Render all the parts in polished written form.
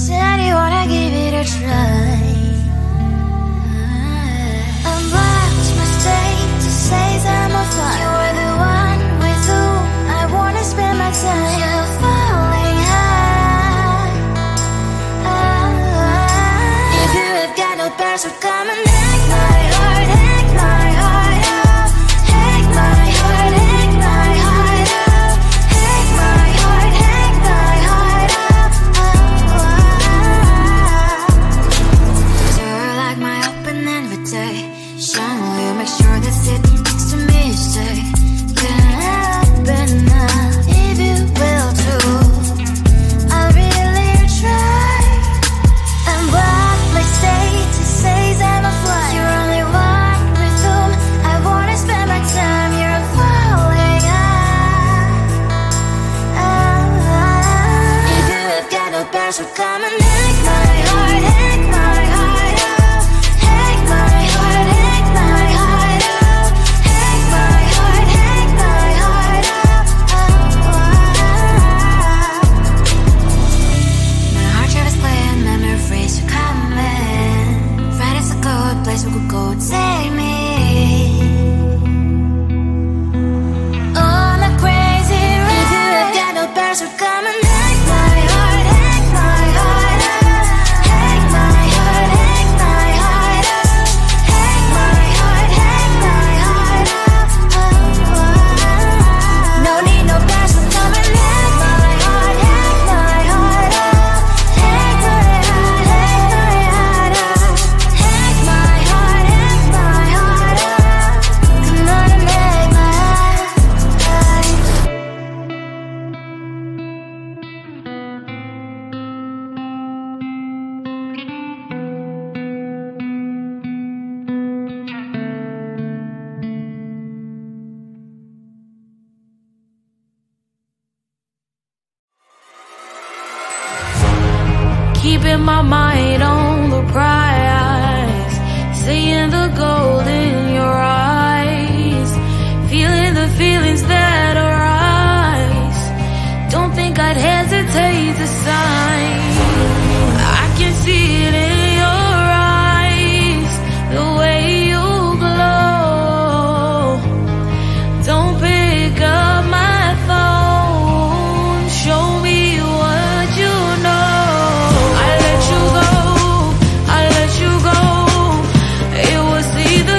said you wanna give it a try. Unblocked my state to say I'm a fly. You were the one with whom I wanna spend my time. You're falling high. If you have got no bears, so come and hack my heart, hack my heart out. Hack my heart, hack my heart out. Hack my heart, hack my heart out. You're like my open invitation. Will you make sure that sitting next to me you stay? Can happen now, if you will too. I'll really try and block my state to say I'm a fly. You're only one with whom I wanna spend my time. You're falling high. If you have got no bears, so come and hack my heart, hack my heart out. Hack my heart, hack my heart out. Hack my heart, hack my heart out. My heart drive is playing, memory freeze, you're coming. Friday's a good place we could go, take me. On a crazy ride. If you have got no bears, so come and hack my heart, hack my heart out. Hack my heart, hack my heart out. Hack my heart, hack my heart out. No need no bears, so come and hack my heart, hack my heart out. Hack my heart, hack my heart out. Hack my heart, hack my heart out. Come on and make my heart. Keeping my mind on the prize, seeing the gold in your eyes, feeling the feelings that arise. Don't think I'd hesitate to sign. I can see it in your eyes, the way you glow. Don't pick up my phone, show me what you know. I let you go, I let you go. It was either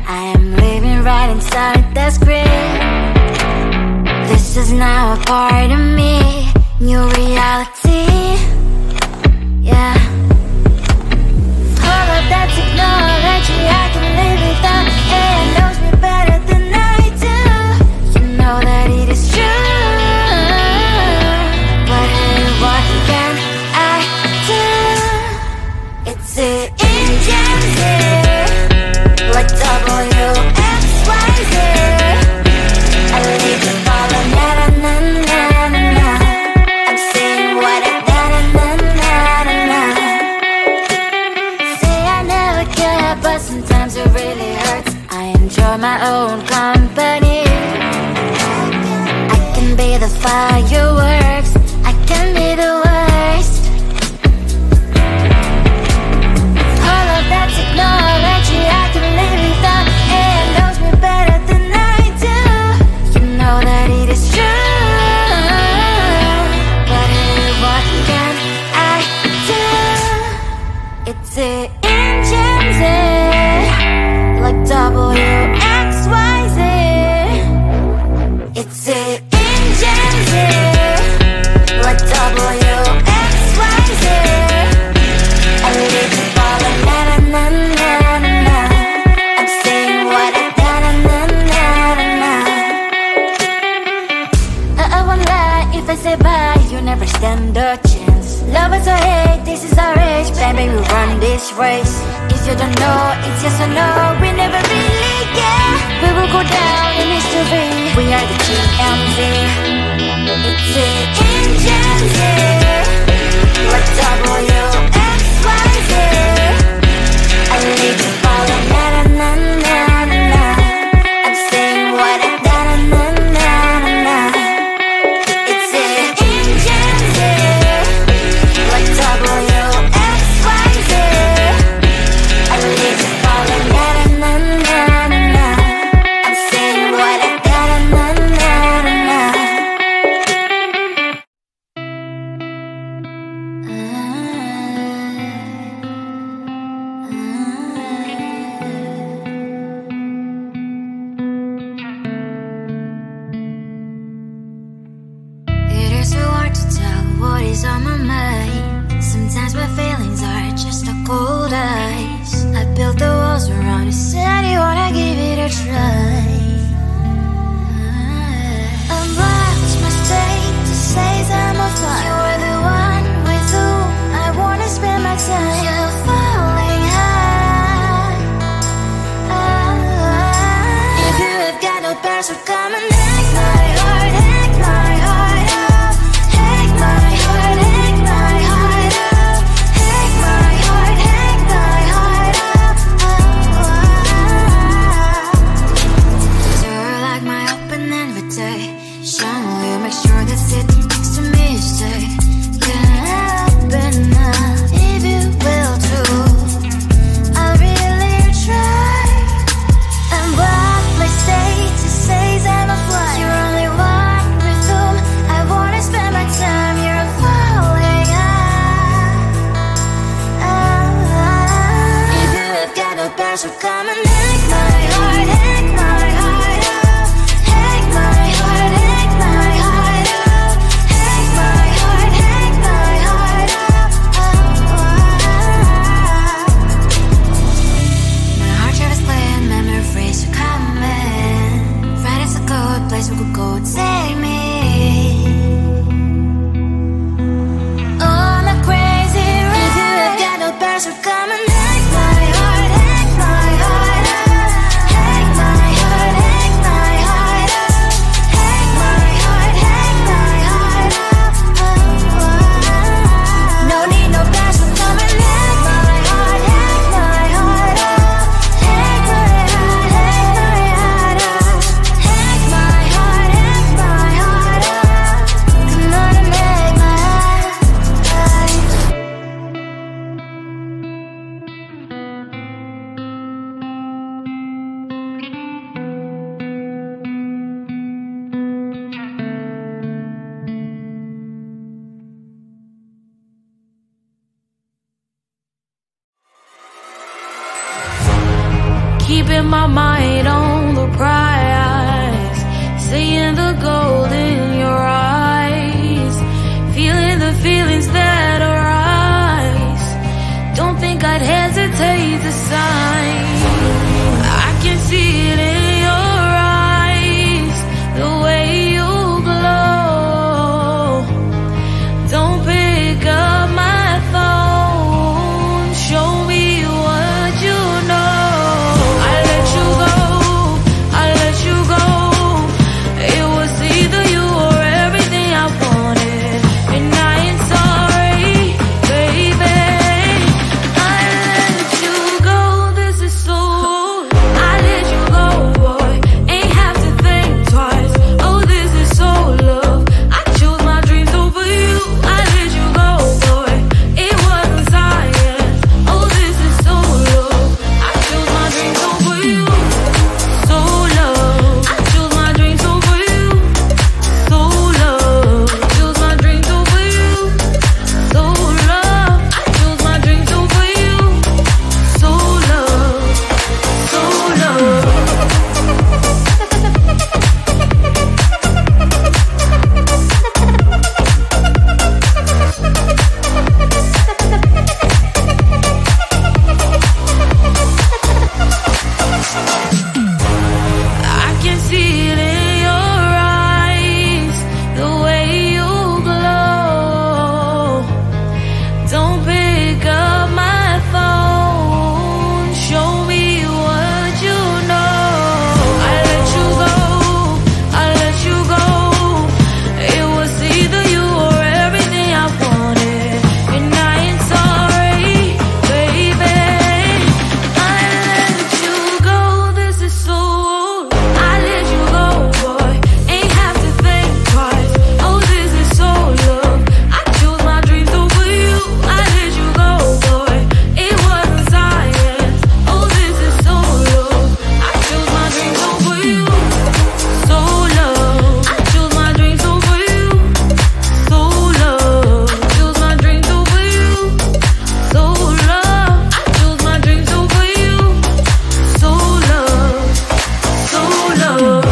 I am living right inside the script. This is now a part of me, new reality. Yeah. All of that technology I can live without. AI knows me better than I do. You know that it is true. But hey, what can I do? It's the engines here, like WXYZ. I leave the ball on na-na-na-na-na. I'm saying what I na-na-na-na-na. Say I never care, but sometimes it really hurts. I enjoy my own company. I can be the fireworks, I can be the worst. All of that technology I can live without. AI knows me better than I do. You know that it is true. But hey, what can I do? It's the engines, like WXYZ. It's the engines, like WXYZ. I live the ball on na-na-na-na-na. I'm saying what I na-na-na-na-na. I won't lie if I say bye, you never stand a chance. Love is or hate, this is our age. Baby, we run this race. If you don't know, it's yes or no. We never really get. We will go down in history. We are the GMZ. It's the engines, like WXYZ. I leave the ball on na-na-na-na-na. I'm saying what I na-na-na-na-na. It's the engines, like WXYZ. I leave the ball on na-na-na-na-na. I'm saying what I na-na-na-na-na. It is so hard to tell what is on my mind. Sometimes my feelings are just a cold ice. I built the walls around you, said you wanna give it a try. Unlocked my state to say I'm a fly. You're the one with whom I wanna spend my time. You're falling high. If you have got no password, come and hack my heart, hack my heart up. Hack my heart, hack my heart up. Hack my heart, hack my heart up. You're like my open invitation. Will you make sure that sit next to me stay? Can happen now, if you will too. I'll really try. And what my state to say I'm a fly. You're only one with whom I wanna spend my time. You're falling high. If you have got no password, come and hack my heart, hack my heart up. Hack my heart, hack my heart up. Hack my heart, hack my heart up. My heart travels clear, memories are coming. Friday's a good place we could go, take me. On a crazy ride. If you have got no password, come and hack my heart, hack my heart up. Hack my heart, hack my heart up. Hack my heart, hack my heart up. No need no password, come and hack my heart, hack my heart up. Hack my heart, hack my heart up. Hack my heart, hack my heart mind on the prize, seeing the gold in your eyes, feeling the feelings that arise. Don't think I'd hesitate to sign. I can see it in your eyes, the way you glow. Don't pick up my phone, show me what you know. I let you go, I let you go. It was either you or everything I wanted, and I ain't sorry, baby. I let you go, this is so. I let you go, boy, ain't have to think twice. Oh, this is so love. I chose my dreams over you. I let you go, boy, it wasn't science. Oh, this is so love. I chose my dreams over you. So love. I chose my dreams over you. So love. I chose my dreams over you. So love. I chose my dreams over you. So love. So love. I can see it in your eyes, the way you glow. Don't pick up my phone, show me what you know. I let you go, I let you go. It was either you or everything I wanted, and I ain't sorry, baby. I let you go, this is so. I let you go, boy, ain't have to think twice. Oh, this is so love. I chose my dreams over you. I let you go, boy, it wasn't science. Oh, this is so love. I chose my dreams over you. So love. I chose my dreams over you. So love. I chose my dreams over you. So love. I chose my dreams over you. So love. So love.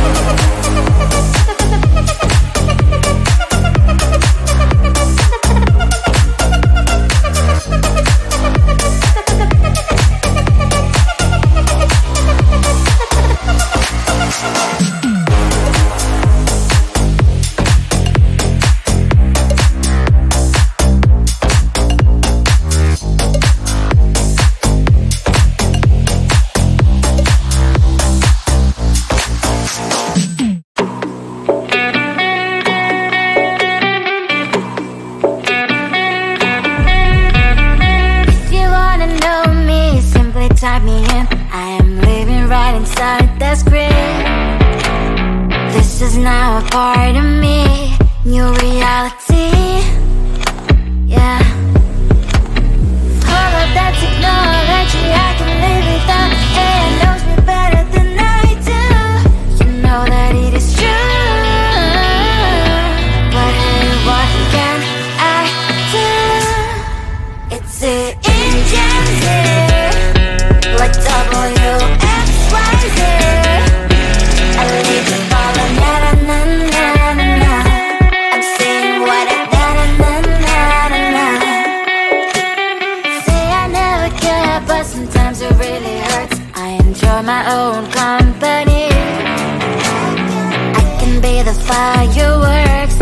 If you wanna know me, simply type me in. I am living right inside that screen. This is now a part of me, new reality. Yeah. All of that technology I can live without. It knows me better than I do. You know that it is true. But hey, what can I do? It's the engines here, like WXYZ. I leave you falling, na na na na na na. I'm saying what I na na na na na na. Say I never care, but sometimes it really hurts. I enjoy my own company. I can be the fireworks